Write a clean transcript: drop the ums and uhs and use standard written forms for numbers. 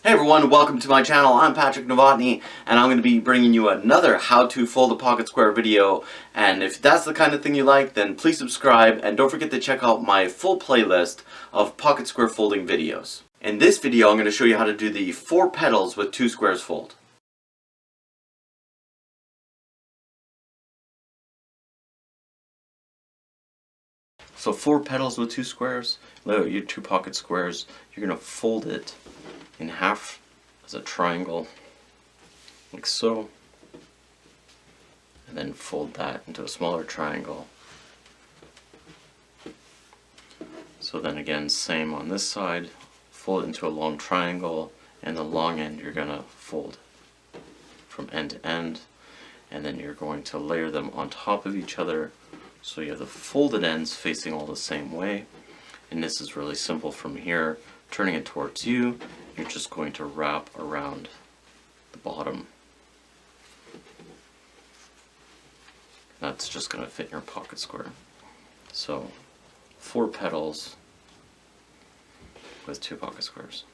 Hey everyone, welcome to my channel. I'm Patrick Novotny, and I'm going to be bringing you another how to fold a pocket square video. And if that's the kind of thing you like, then please subscribe, and don't forget to check out my full playlist of pocket square folding videos. In this video, I'm going to show you how to do the 4 petals with 2 squares fold. So 4 petals with 2 squares, your 2 pocket squares, you're going to fold it in half as a triangle, like so, and then fold that into a smaller triangle. So then again, same on this side, fold it into a long triangle, and the long end you're going to fold from end to end, and then you're going to layer them on top of each other so you have the folded ends facing all the same way. And this is really simple. From here, turning it towards you, you're just going to wrap around the bottom. That's just going to fit in your pocket square. So 4 petals with 2 pocket squares.